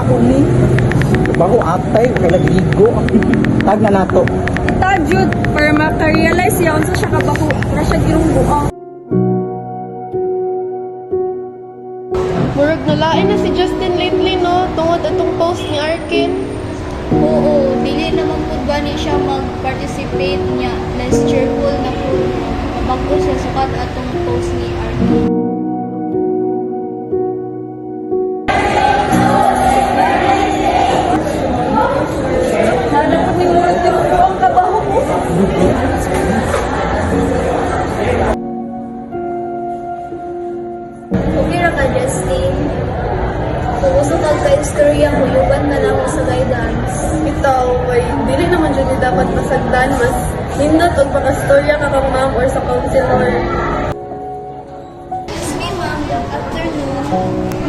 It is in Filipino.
baho ni. Baho atay, kay nagligo. Tag na nato. Tajud, para makarealize siya kung siya kabaho na siya girong buang. Murag nalain na si Justin lately, no? Tungod atong post ni Arkin. Oo, dili naman po ba ni siya mag-participate niya. Less cheerful na po. Mabangko siya sukat atong post ni Arkin. Hanap ko ni mga girong buang kabaho mo. Okay ra ka, Justin. Kung gusto kag ka-istorya mo, yuban na lang mo sa guidance. Ikaw, way, dili naman dyan ni dapat masagdan. Mas nindot o makastorya ka kang ma'am or sa counselor. Excuse me, ma'am. Good afternoon.